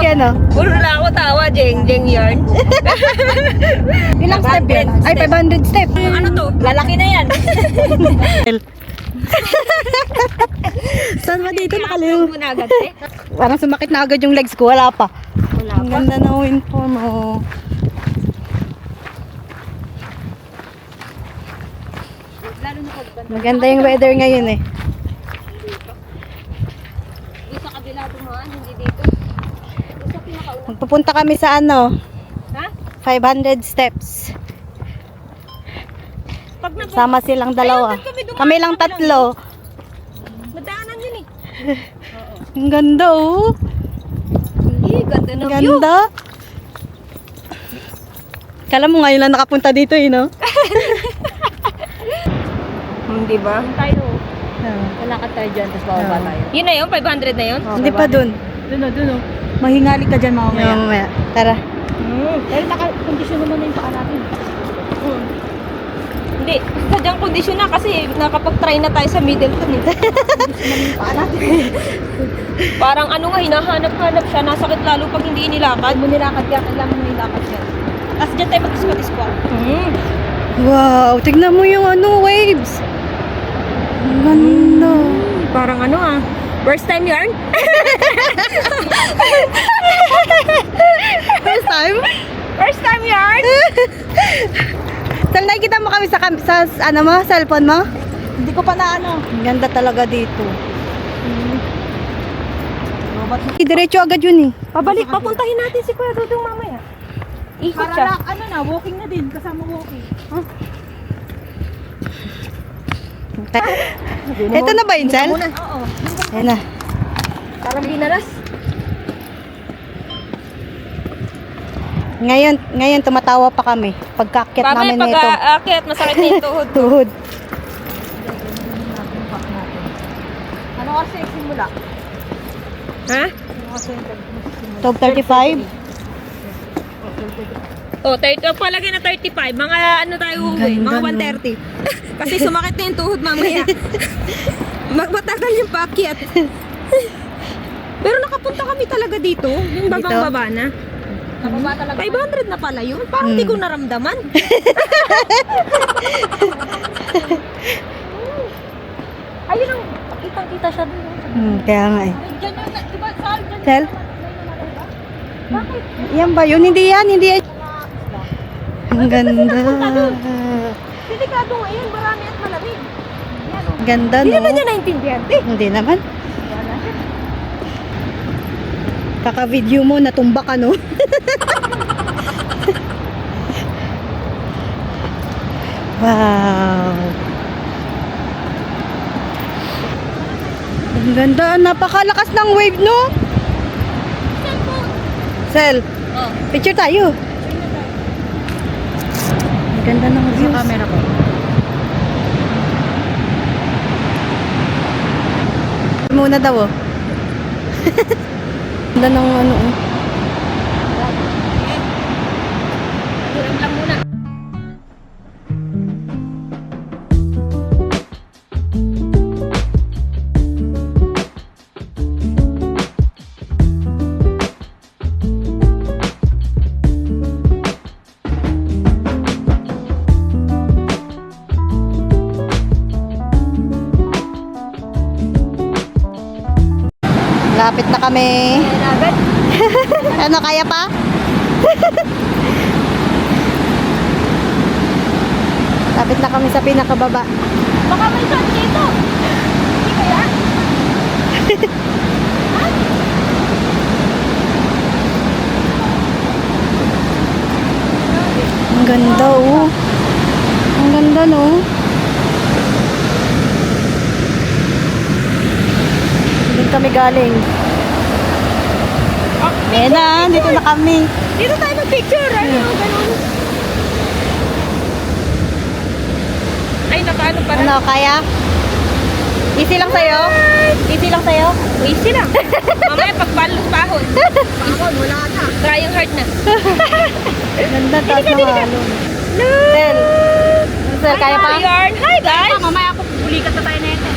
yan, oh. Puro na ako tawa, Jeng yarn. Ilang step yan? Ay, 500 step. Ano to? Lalaki na yan. Saan ba dito nakaliw? Mo na agad eh. Parang sumakit na agad yung legs ko. Wala pa. Wala Ang ganda na windform, oh. Lalo na pag Maganda yung weather ngayon, eh. dito sa kabila dumaan, hindi dito. Dito sa pinakauna. Magpupunta kami sa ano, Ha? 500 steps. Pag na Sama silang dalawa. Kami lang tatlo. madaanan yun eh. Ang ganda, oh. Ganda Ang ng view. ganda. Kala mo ngayon lang nakapunta dito, eh, no? Hindi ba? Tayo. Lalakad tayo dyan, tapos bababa tayo. Yun na yun, 500 na yun? Hindi pa dun. Doon. Mahingali ka dyan mamaya. Mamaya. Tara. Dahil naka-condition naman na yung paa natin. Hindi, sadyang kondisyon na kasi nakapag-try na tayo sa Middleton eh. Parang ano nga, hinahanap-hanap siya, nasakit lalo pag hindi inilakad. Mo nilakad ka, kailangan mo nilakad yan. Tapos dyan tayo mag-squat. Wow, tignan mo yung ano, waves. Ang ganda. Parang ano ah, first time yarn? First time? First time yarn? Sal, nakikita mo kami sa ano mo, cellphone mo? Hindi ko pa na ano. Ang ganda talaga dito. Diretso agad yun, eh. Pabalik, papuntahin natin si Kuya Dudong mamaya. Ikot Para siya. lang, ano na, walking na din. Kasama walking. Ito na ba yun, Sal? Oo. Ayan na. Parang binaras. Ngayon tumatawa pa kami. Pagkaakyat Mamaya namin pag nito. aakyat, masakit na yung tuhod. Tuhod. Ano kasi simula? Ha? Ano kasi 12:35. Oh, 30, palagay na 35. Mga ano tayo uuwi? Mga 1:30. Kasi sumakit na yung tuhod mamaya. Magmatagal yung paakyat. Pero nakapunta kami talaga dito. Yung babang-baba na. Nababa talaga. 500 na pala yun. Parang hindi ko naramdaman. Ayun ang kitang-kita siya dun. Kaya nga, eh. Diyan yun, diba, Sal? Diyan Sal? Bakit? Yan ba yun? Hindi yan. Ang ganda. Delikado ngayon. Marami at malamig. Yan o. Ganda, Hindi no? naman niya naintindihan. Hindi naman. Kaka-video mo, natumba ka, no? Wow. Ang ganda. Napakalakas ng wave, no? Sel, Oh. picture tayo. Ang ganda ng views. Sa camera ko. Muna daw, oh. Ganda ng ano, oh. Hiram lang muna. Lapit na kami. Agad. Ano, kaya pa? Lapit na kami sa pinakababa. Baka may shot dito. Hindi kaya? Ang ganda, oh. Ang ganda, no? Doon kami galing. Ayan na, dito na kami. Dito tayo mag-picture. Ano, ganun. Ay, nakaano pa Ano, kaya? Easy lang sa'yo? Easy lang sa'yo? Easy lang. Mamaya pagpalos pahon. Pahon, wala na. Trying hard na. Ganda, taas na malong. Sel. Sel, kaya pa? Yarn. Hi, guys. Mamaya ako, bulikat na tayo na ito.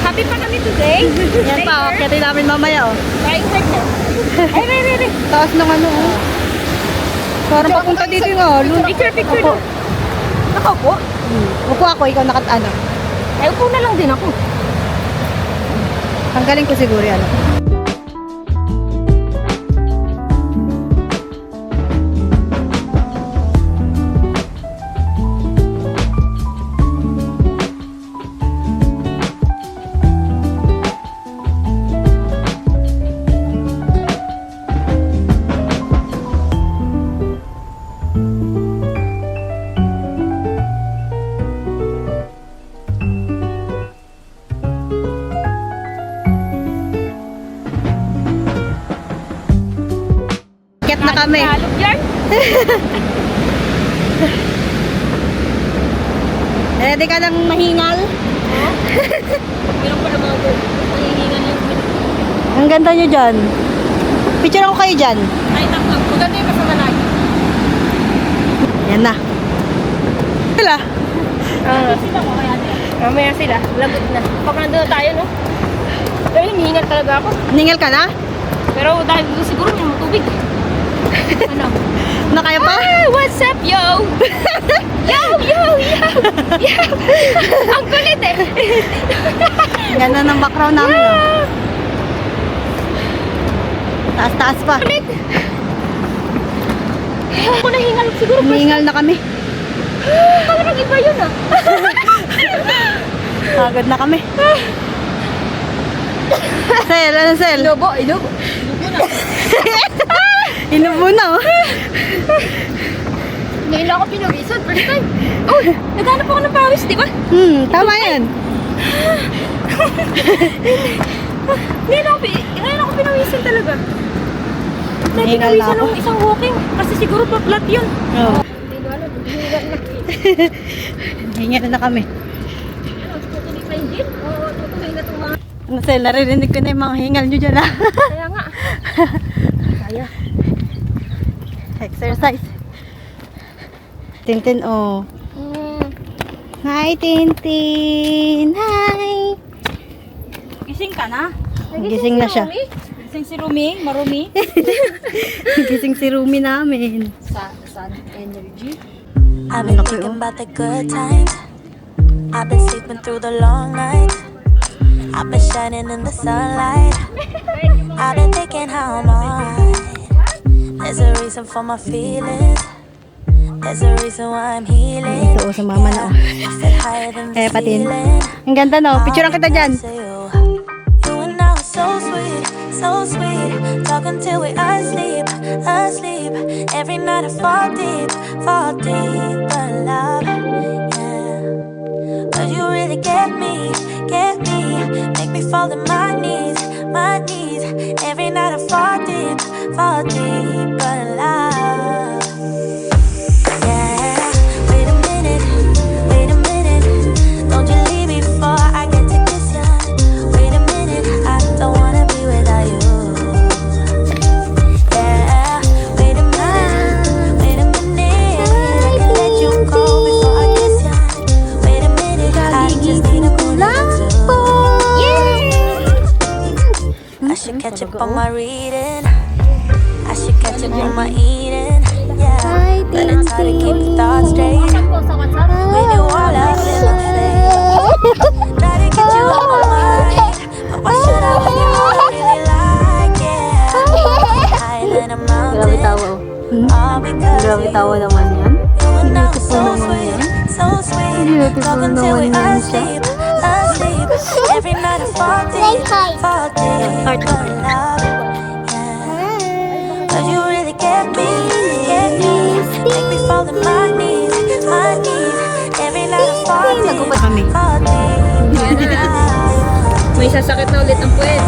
Happy pa kami today. Yan pa, akitin namin mamaya, oh. Trying hard na. Ay, re. Taas ng ano, oh. Parang papunta dito yung alon. Picture Opo. na. Nakaupo? Upo ako, ikaw ano. Ay, upo na lang din ako. Tanggalin ko siguro yan. Ket na kami. Halog yan. Ready ka ng mahingal? Meron pa naman ako. Nangihingan yung Ang ganda nyo dyan. Picture ako kayo dyan. Ay, taklang. Maganda yung kasama lagi. Yan na. Sila. Sila ko kaya nila. Mamaya sila. Lagot na. Pag nandun na tayo, no? Pero hinihingal talaga ako. Ningal ka na? Pero dahil siguro may tubig. Ano? Na kaya pa? Ah, what's up, yo? Yo! Ang kulit eh. Ganda ng background namin. Oh. Taas-taas pa. Kulit. Ako nahingal siguro. Ningal na kami. Parang iba yun ah. Pagod na kami. Sel, ano Sel? Inubo na. Inubo na, oh. Ngayon lang ako pinawisan. First time. Oh, naghanap ako ng pawis, di ba? Tama yan. Ngayon ako pinawisan talaga. Dahil Hingal na pinawisan ako. ng isang walking. Kasi siguro pa-flat yun. Oh. Hindi ko alam. Hingal na. Hingal na kami. Tutuloy pa yung gin? Oo, tutuloy na itong mga... Ano Sel, naririnig ko na yung mga hingal nyo dyan, ah. Kaya nga. Kaya. Exercise. Tintin, oh. Hi, Tintin. Hi. Gising ka na? Gising na siya. Gising si Rumi, marumi. Gising si Rumi namin. Sun energy. I've been thinking about the good times. I've been sleeping through the long nights. I've been shining in the sunlight. I've been thinking how I'm alright. There's a reason for my feelings. There's a reason why I'm healing. Ito, sa mama na, oh. Sit higher than the Kaya patin. ceiling. Ang ganda, no? Picturean kita dyan. You and I were so sweet, so sweet. Talking till we asleep, asleep. Every night I fall deep in love. Yeah. 'Cause you really get me. Make me fall to my knees. Every night I fall deep in love. Yeah. Wait a minute. Don't you leave me before I get to kiss ya. Wait a minute, I don't wanna be without you. Yeah. Wait a minute. I can let you go before I kiss ya. Wait a minute, I just need a minute too. I should catch up on my reading. I should catch up on my eating. Yeah, but it's hard to keep the thoughts straight when you all up in my face. Try to get you on my mind, but why should I when you really like it? Higher than a mountain, all because of you. naman yan. You and I were so sweet, so sweet. Talking till we asleep. Every night I fall deep in love. Yeah. 'Cause you really get me. Make me fall to my knees. Every night I fall deep Kami. in love. May sasakit na ulit ang puwet.